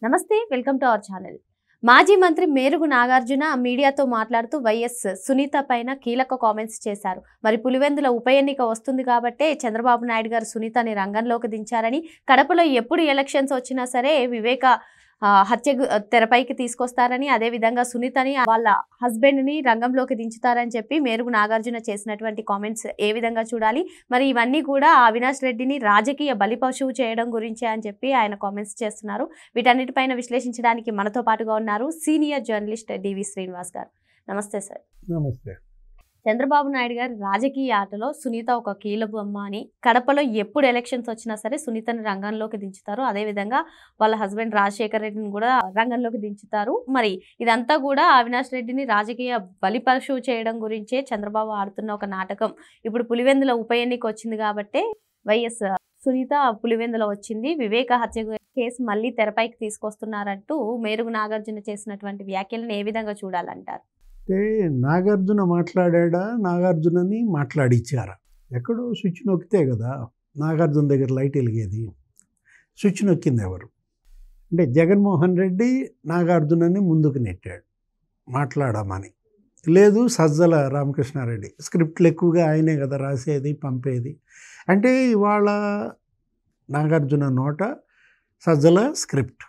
నమస్తే, welcome to our channel. మాజీ మంత్రి మేరుగు నాగార్జున మీడియాతో మాట్లాడుతూ వైఎస్ సునీత పైన కీలక కామెంట్స్ చేశారు. మరి పులివెందుల ఉప ఎన్నిక వస్తుంది కాబట్టే చంద్రబాబు నాయుడు గారు సునీతని రంగంలోకి దించారని, కడపలో ఎప్పుడు ఎలక్షన్స్ వచ్చినా సరే వివేక హత్య తెరపైకి తీసుకొస్తారని, అదేవిధంగా సునీతని వాళ్ళ హస్బెండ్ని రంగంలోకి దించుతారని చెప్పి మేరుగు నాగార్జున చేసినటువంటి కామెంట్స్ ఏ విధంగా చూడాలి? మరి ఇవన్నీ కూడా అవినాష్ రెడ్డిని రాజకీయ బలిపశువు చేయడం గురించే అని చెప్పి ఆయన కామెంట్స్ చేస్తున్నారు. వీటన్నిటిపైన విశ్లేషించడానికి మనతో పాటుగా ఉన్నారు సీనియర్ జర్నలిస్ట్ డివి శ్రీనివాస్ గారు. నమస్తే సార్. నమస్తే. చంద్రబాబు నాయుడు గారి రాజకీయ ఆటలో సునీత ఒక కీలబొమ్మ అని, కడపలో ఎప్పుడు ఎలక్షన్స్ వచ్చినా సరే సునీతని రంగంలోకి దించుతారు. అదేవిధంగా వాళ్ళ హస్బెండ్ రాజశేఖర్ రెడ్డిని కూడా రంగంలోకి దించుతారు. మరి ఇదంతా కూడా అవినాష్ రెడ్డిని రాజకీయ బలిపశువు చేయడం గురించే చంద్రబాబు ఆడుతున్న ఒక నాటకం. ఇప్పుడు పులివెందుల ఉప ఎన్నిక వచ్చింది కాబట్టే వైఎస్ సునీత పులివెందుల వచ్చింది, వివేక హత్య కేసు మళ్ళీ తెరపైకి తీసుకొస్తున్నారంటూ మేరుగు నాగార్జున చేసినటువంటి వ్యాఖ్యలను ఏ విధంగా చూడాలంటారు? అంటే నాగార్జున మాట్లాడా, నాగార్జునని మాట్లాడిచ్చారా? ఎక్కడో స్విచ్ నొక్కితే కదా నాగార్జున దగ్గర లైట్ వెలిగేది. స్విచ్ నొక్కింది ఎవరు? అంటే జగన్మోహన్ రెడ్డి నాగార్జునని ముందుకు నెట్టాడు మాట్లాడమని. లేదు, సజ్జల రామకృష్ణారెడ్డి స్క్రిప్ట్లు ఎక్కువగా ఆయనే కదా రాసేది, పంపేది. అంటే ఇవాళ నాగార్జున నోట సజ్జల స్క్రిప్ట్,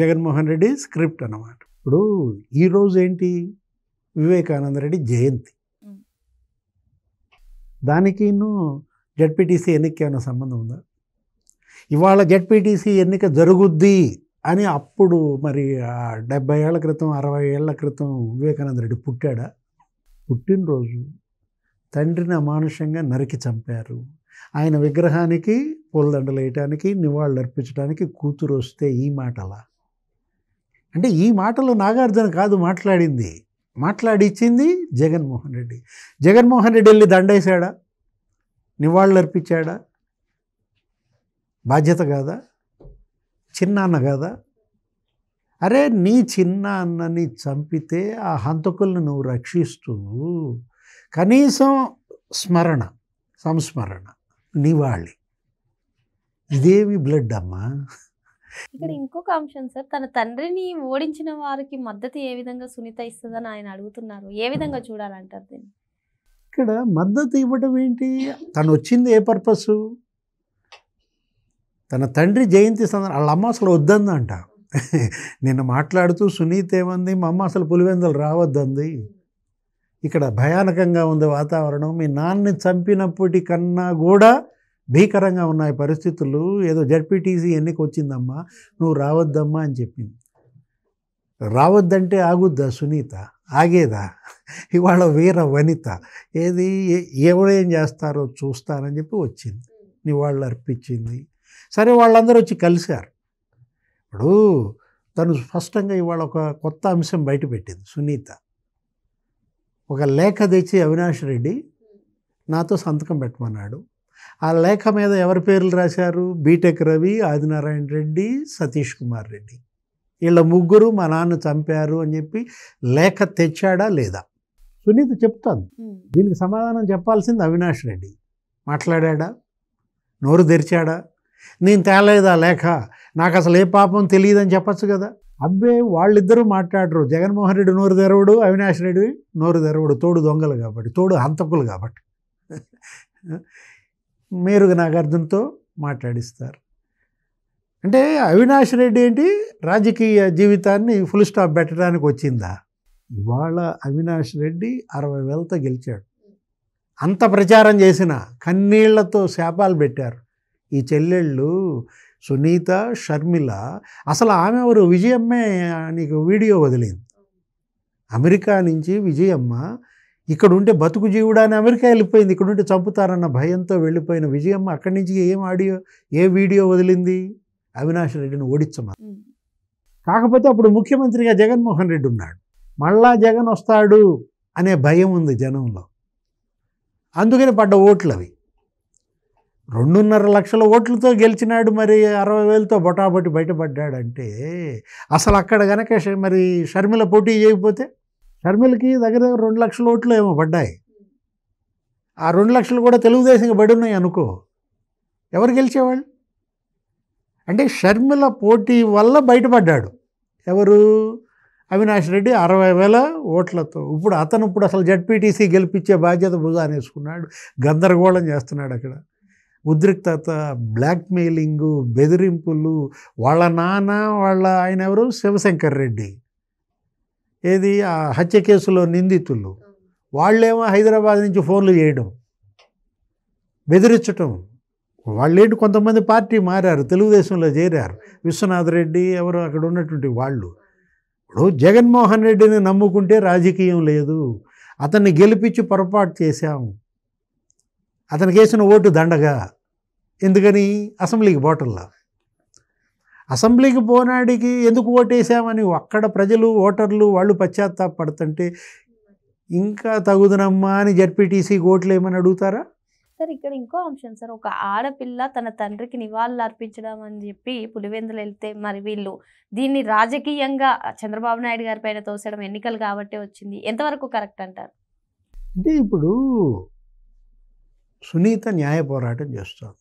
జగన్మోహన్ రెడ్డి స్క్రిప్ట్ అన్నమాట. ఇప్పుడు ఈరోజు ఏంటి? వివేకానంద రెడ్డి జయంతి. దానికి జడ్పీటీసీ ఎన్నిక ఏమైనా సంబంధం ఉందా? ఇవాళ జడ్పీటీసీ ఎన్నిక జరుగుద్ది అని అప్పుడు మరి 70 ఏళ్ల క్రితం 60 ఏళ్ల క్రితం వివేకానంద రెడ్డి పుట్టాడా? పుట్టినరోజు తండ్రిని అమానుషంగా నరికి చంపారు. ఆయన విగ్రహానికి పూలదండలు వేయటానికి, నివాళులు అర్పించడానికి కూతురు వస్తే ఈ మాటలా? అంటే ఈ మాటలు నాగార్జున కాదు మాట్లాడింది, మాట్లాడిచ్చింది జగన్మోహన్ రెడ్డి. జగన్మోహన్ రెడ్డి వెళ్ళి దండేశాడా? నివాళులు అర్పించాడా? బాధ్యత కాదా? చిన్న అన్న కాదా? అరే, నీ చిన్న అన్నని చంపితే ఆ హంతకుల్ని నువ్వు రక్షిస్తూ కనీసం స్మరణ, సంస్మరణ, నివాళి, ఇదేమి బ్లడ్ అమ్మా? ఇక్కడ ఇంకొక అంశం సార్, తన తండ్రిని ఓడించిన వారికి మద్దతు ఏ విధంగా సునీత ఇస్తుందని ఆయన అడుగుతున్నారు. ఏ విధంగా చూడాలంటారు దీన్ని? ఇక్కడ మద్దతు ఇవ్వడం ఏంటి? తను వచ్చింది ఏ పర్పస్? తన తండ్రి జయంతి వాళ్ళ అమ్మ అసలు వద్దందంట. నిన్న మాట్లాడుతూ సునీత ఏమంది? మా అమ్మ అసలు పులివెందులు రావద్దంది. ఇక్కడ భయానకంగా ఉంది వాతావరణం, మీ నాన్నని చంపినప్పటికన్నా కూడా భీకరంగా ఉన్నాయి పరిస్థితులు, ఏదో జడ్పీటీసీ ఎన్నిక వచ్చిందమ్మా, నువ్వు రావద్దమ్మా అని చెప్పింది. రావద్దంటే ఆగుద్దా సునీత? ఆగేదా? ఇవాళ వీర వనిత ఏది ఎవరేం చేస్తారో చూస్తానని చెప్పి వచ్చింది, నివాళులు అర్పించింది. సరే, వాళ్ళందరూ వచ్చి కలిశారు. ఇప్పుడు తను స్పష్టంగా ఇవాళ ఒక కొత్త అంశం బయటపెట్టింది సునీత. ఒక లేఖ తెచ్చి అవినాష్ రెడ్డి నాతో సంతకం పెట్టమన్నాడు. ఆ లేఖ మీద ఎవరి పేర్లు రాశారు? బీటెక్ రవి, ఆదినారాయణ రెడ్డి, సతీష్ కుమార్ రెడ్డి. వీళ్ళ ముగ్గురు మా నాన్న చంపారు అని చెప్పి లేఖ తెచ్చాడా లేదా? సునీత చెప్తాను. దీనికి సమాధానం చెప్పాల్సింది అవినాష్ రెడ్డి. మాట్లాడా? నోరు తెరిచాడా? నేను తేలేదా లేఖ, నాకు అసలు ఏ పాపం తెలియదని చెప్పచ్చు కదా. అబ్బే, వాళ్ళిద్దరూ మాట్లాడరు. జగన్మోహన్ రెడ్డి నోరు తెరవడు, అవినాష్ రెడ్డి నోరు తెరవడు. తోడు దొంగలు కాబట్టి, తోడు హంతకులు కాబట్టి మేరుగు నాగార్జునతో మాట్లాడిస్తారు. అంటే అవినాష్ రెడ్డి ఏంటి, రాజకీయ జీవితాన్ని ఫుల్ స్టాప్ పెట్టడానికి వచ్చిందా? ఇవాళ అవినాష్ రెడ్డి 60,000తో గెలిచాడు. అంత ప్రచారం చేసిన కన్నీళ్లతో శాపాలు పెట్టారు ఈ చెల్లెళ్ళు సునీత, షర్మిల. అసలు ఆమె ఎవరు? విజయమ్మే నీకు వీడియో వదిలింది. అమెరికా నుంచి విజయమ్మ ఇక్కడ ఉంటే బతుకు జీవుడా అని అమెరికా వెళ్ళిపోయింది. ఇక్కడ ఉంటే చంపుతారన్న భయంతో వెళ్ళిపోయిన విజయమ్మ అక్కడి నుంచి ఏ వీడియో వదిలింది? అవినాష్ రెడ్డిని ఓడించమని. కాకపోతే అప్పుడు ముఖ్యమంత్రిగా జగన్మోహన్ రెడ్డి ఉన్నాడు. మళ్ళా జగన్ వస్తాడు అనే భయం ఉంది జనంలో. అందుకని పడ్డ ఓట్లు అవి. 2.5 లక్షల ఓట్లతో గెలిచినాడు. మరి 60,000తో బొటాబొటి బయటపడ్డాడంటే అసలు అక్కడ కనుక మరి షర్మిల పోటీ చేయకపోతే, షర్మిలకి దగ్గర 2 లక్షల ఓట్లు ఏమో పడ్డాయి. ఆ 2 లక్షలు కూడా తెలుగుదేశంకి పడి ఉన్నాయి అనుకో, ఎవరు గెలిచేవాళ్ళు? అంటే షర్మిల పోటీ వల్ల బయటపడ్డాడు. ఎవరు? అవినాష్ రెడ్డి 60,000 ఓట్లతో. ఇప్పుడు అసలు జడ్పీటీసీ గెలిపించే బాధ్యత భుజాన వేసుకున్నాడు. గందరగోళం చేస్తున్నాడు అక్కడ. ఉద్రిక్తత, బ్లాక్మెయిలింగు, బెదిరింపులు. వాళ్ళ నాన్న ఆయన ఎవరు? శివశంకర్ రెడ్డి, ఏది ఆ హత్య కేసులో నిందితులు. వాళ్ళేమో హైదరాబాద్ నుంచి ఫోన్లు చేయడం, బెదిరించటం. వాళ్ళేంటి కొంతమంది పార్టీ మారారు, తెలుగుదేశంలో చేరారు. విశ్వనాథ్ రెడ్డి ఎవరు అక్కడ ఉన్నటువంటి వాళ్ళు. ఇప్పుడు జగన్మోహన్ రెడ్డిని నమ్ముకుంటే రాజకీయం లేదు. అతన్ని గెలిపించి పొరపాటు చేశాం. అతనికి వేసిన ఓటు దండగా. ఎందుకని? అసెంబ్లీకి పోవటంలా. అసెంబ్లీకి పోనాడికి ఎందుకు ఓటేసామని అక్కడ ప్రజలు, ఓటర్లు వాళ్ళు పశ్చాత్తాపడుతుంటే ఇంకా తగుదనమ్మా అని జడ్పీటీసీకి ఓట్లు ఏమని అడుగుతారా? సార్ ఇక్కడ ఇంకో అంశం సార్, ఒక ఆడపిల్ల తన తండ్రికి నివాళులు అర్పించడం అని చెప్పి పులివెందులు వెళ్తే మరి వీళ్ళు దీన్ని రాజకీయంగా చంద్రబాబు నాయుడు గారి పైన తోసడం ఎన్నికలు కాబట్టే వచ్చింది, ఎంతవరకు కరెక్ట్ అంటారు? అంటే ఇప్పుడు సునీత న్యాయ పోరాటం చేస్తోంది,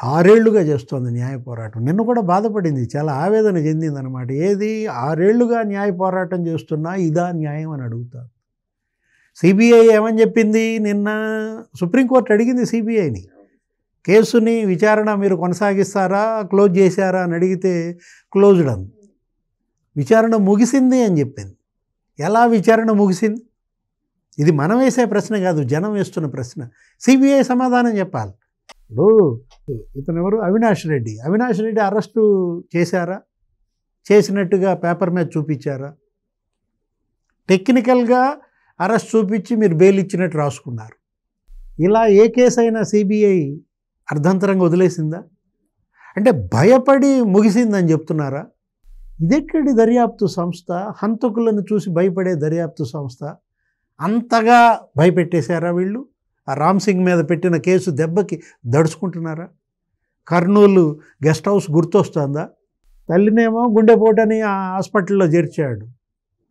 6 ఏళ్లుగా చేస్తోంది న్యాయ పోరాటం. నిన్న కూడా బాధపడింది, చాలా ఆవేదన చెందింది అనమాట. ఏది 6 ఏళ్లుగా న్యాయ పోరాటం చేస్తున్నా ఇదా న్యాయం అని అడుగుతారు. సిబిఐ ఏమని చెప్పింది? నిన్న సుప్రీంకోర్టు అడిగింది సిబిఐని, కేసుని విచారణ మీరు కొనసాగిస్తారా, క్లోజ్ చేశారా అని అడిగితే క్లోజ్డ్ అంది. విచారణ ముగిసింది అని చెప్పింది. ఎలా విచారణ ముగిసింది? ఇది మనం వేసే ప్రశ్న కాదు, జనం వేస్తున్న ప్రశ్న. సిబిఐ సమాధానం చెప్పాలి. ఇప్పుడు ఇతను ఎవరు? అవినాష్ రెడ్డి అరెస్టు చేశారా? చేసినట్టుగా పేపర్ మీద చూపించారా? టెక్నికల్గా అరెస్ట్ చూపించి మీరు బెయిల్ ఇచ్చినట్టు రాసుకున్నారు. ఇలా ఏ కేసు అయినా సిబిఐ అర్ధంతరంగా వదిలేసిందా? అంటే భయపడి ముగిసిందని చెప్తున్నారా? ఇదెక్కడి దర్యాప్తు సంస్థ? హంతకులను చూసి భయపడే దర్యాప్తు సంస్థ. అంతగా భయపెట్టేశారా వీళ్ళు? ఆ రామ్ సింగ్ మీద పెట్టిన కేసు దెబ్బకి దడుచుకుంటున్నారా? కర్నూలు గెస్ట్ హౌస్ గుర్తొస్తుందా? తల్లినేమో గుండెపోటని ఆ హాస్పిటల్లో చేర్చాడు,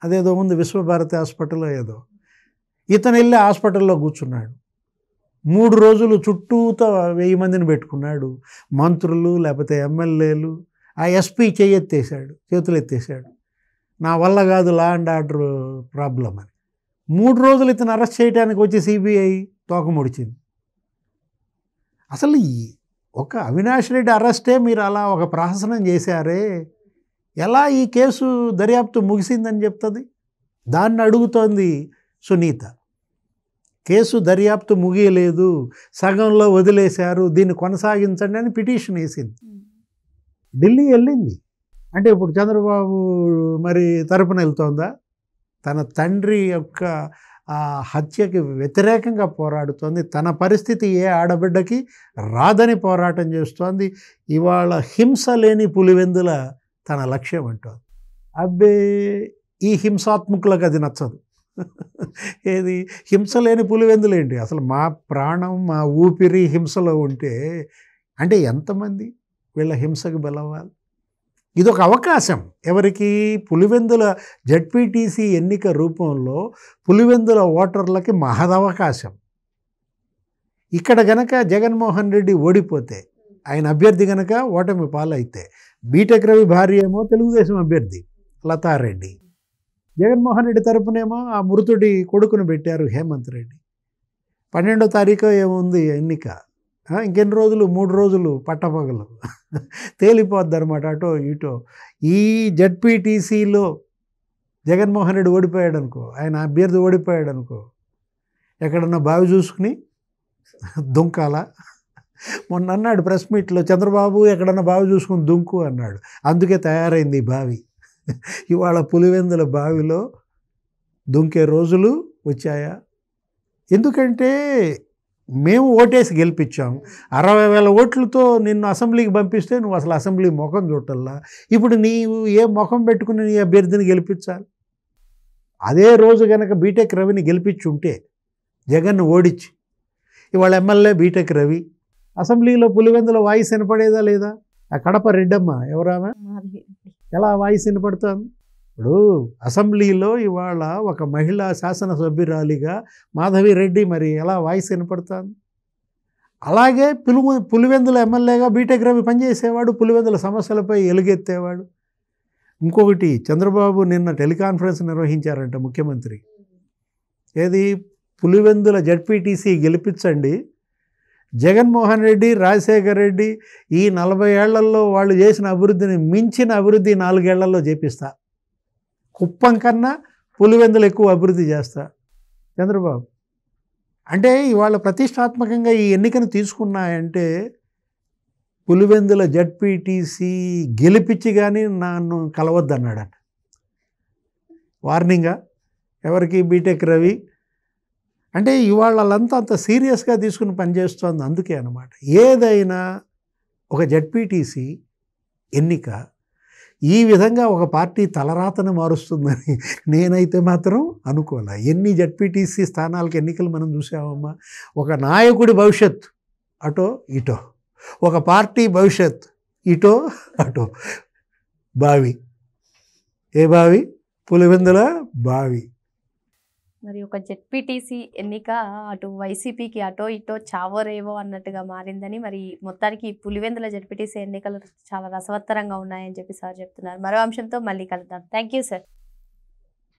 అదేదో ఉంది విశ్వభారతి హాస్పిటల్లో ఏదో. ఇతను వెళ్ళి హాస్పిటల్లో కూర్చున్నాడు. 3 రోజులు చుట్టూతో 1000 మందిని పెట్టుకున్నాడు, మంత్రులు లేకపోతే ఎమ్మెల్యేలు. ఆ ఎస్పీ చేతులు ఎత్తేసాడు. నా వల్ల కాదు లా అండ్ ఆర్డర్ ప్రాబ్లం అని. 3 రోజులు ఇతను అరెస్ట్ చేయడానికి వచ్చి సిబిఐ తోక ముడిచింది. అసలు ఒక అవినాష్ రెడ్డి అరెస్టే మీరు అలా ఒక ప్రహసనం చేశారే, ఎలా ఈ కేసు దర్యాప్తు ముగిసిందని చెప్తుంది? దాన్ని అడుగుతోంది సునీత. కేసు దర్యాప్తు ముగియలేదు, సగంలో వదిలేశారు, దీన్ని కొనసాగించండి అని పిటిషన్ వేసింది. ఢిల్లీ వెళ్ళింది. అంటే ఇప్పుడు చంద్రబాబు మరి తరపున వెళ్తోందా? తన తండ్రి యొక్క ఆ హత్యకి వ్యతిరేకంగా పోరాడుతోంది. తన పరిస్థితి ఏ ఆడబిడ్డకి రాదని పోరాటం చేస్తోంది. ఇవాళ హింస లేని పులివెందుల తన లక్ష్యం అంటోంది. అబ్బే, ఈ హింసాత్మకులకు అది నచ్చదు. ఏది హింస లేని పులివెందులేంటి? అసలు మా ప్రాణం, మా ఊపిరి హింసలో ఉంటే అంటే ఎంతమంది వీళ్ళ హింసకు బలవ్వాలి? ఇదొక అవకాశం ఎవరికి? పులివెందుల జడ్పీటీసీ ఎన్నిక రూపంలో పులివెందుల ఓటర్లకి మహదవకాశం. ఇక్కడ గనక జగన్మోహన్ రెడ్డి ఓడిపోతే, ఆయన అభ్యర్థి గనక ఓటమి పాలైతే, బీటెక్ రవి భార్య ఏమో తెలుగుదేశం అభ్యర్థి లతారెడ్డి, జగన్మోహన్ రెడ్డి తరపునేమో ఆ మృతుడి కొడుకును పెట్టారు హేమంత్ రెడ్డి. 12వ తారీఖు ఏముంది ఎన్నిక, ఇంకెన్ని రోజులు? 3 రోజులు పట్టపగలు తేలిపోద్ది అనమాట. అటో ఇటో ఈ జడ్పీటీసీలో జగన్మోహన్ రెడ్డి ఓడిపోయాడు అనుకో, ఆయన అభ్యర్థి ఓడిపోయాడు అనుకో, ఎక్కడన్నా బావి చూసుకుని దుంకాల. మొన్న అన్నాడు ప్రెస్ మీట్లో, చంద్రబాబు ఎక్కడన్నా బావి చూసుకుని దుంకు అన్నాడు. అందుకే తయారైంది ఈ బావి. ఇవాళ పులివెందుల బావిలో దుంకే రోజులు వచ్చాయా? ఎందుకంటే మేము ఓటేసి గెలిపించాం. 60,000 ఓట్లతో నిన్ను అసెంబ్లీకి పంపిస్తే నువ్వు అసలు అసెంబ్లీ ముఖం చూడటల్లా. ఇప్పుడు నీవు ఏ ముఖం పెట్టుకుని నీ అభ్యర్థిని గెలిపించాలి? అదే రోజు కనుక బీటెక్ రవిని గెలిపించి ఉంటే, జగన్ను ఓడించి, ఇవాళ ఎమ్మెల్యే బీటెక్ రవి, అసెంబ్లీలో పులివెందుల వాయిస్ వినపడేదా లేదా? ఆ కడప రెడ్డమ్మ ఎవరామా, ఎలా వాయిస్ వినపడుతుంది? ఇప్పుడు అసెంబ్లీలో ఇవాళ ఒక మహిళా శాసనసభ్యురాలిగా మాధవి రెడ్డి మరి ఎలా వాయిస్ వినపడుతుంది? అలాగే పులివెందుల ఎమ్మెల్యేగా బీటెక్ రవి పనిచేసేవాడు, పులివెందుల సమస్యలపై ఎలుగెత్తేవాడు. ఇంకొకటి చంద్రబాబు నిన్న టెలికాన్ఫరెన్స్ నిర్వహించారంట ముఖ్యమంత్రి. ఏది పులివెందుల జడ్పీటీసీ గెలిపించండి, జగన్మోహన్ రెడ్డి రాజశేఖర్ రెడ్డి ఈ 40 ఏళ్లలో వాళ్ళు చేసిన అభివృద్ధిని మించిన అభివృద్ధి 4 ఏళ్లలో చేపిస్తా, కుప్పం కన్నా పులివెందులు ఎక్కువ అభివృద్ధి చేస్తా చంద్రబాబు. అంటే ఇవాళ ప్రతిష్టాత్మకంగా ఈ ఎన్నికను తీసుకున్నాయంటే పులివెందుల జడ్పీటీసీ గెలిపించి కానీ నన్ను కలవద్దన్నాడట. వార్నింగా ఎవరికి? బీటెక్ రవి. అంటే ఇవాళ వాళ్ళంతా అంత సీరియస్గా తీసుకుని పనిచేస్తోంది. అందుకే అన్నమాట. ఏదైనా ఒక జడ్పీటీసీ ఎన్నిక ఈ విధంగా ఒక పార్టీ తలరాతను మారుస్తుందని నేనైతే మాత్రం అనుకోలే. ఎన్ని జడ్పీటీసీ స్థానాలకు ఎన్నికలు మనం చూసామమ్మా. ఒక నాయకుడి భవిష్యత్ అటో ఇటో, ఒక పార్టీ భవిష్యత్ ఇటో అటో. బావి, ఏ బావి? పులివెందుల బావి. మరి ఒక జెడ్పీటీసీ ఎన్నిక అటు వైసీపీకి అటో ఇటో చావో రేవో అన్నట్టుగా మారిందని, మరి మొత్తానికి పులివెందుల జెడ్పీటీసీ ఎన్నికలు చాలా రసవత్తరంగా ఉన్నాయని చెప్పి సార్ చెప్తున్నారు. మరో అంశంతో మళ్ళీ కలుద్దాం. Thank you sir.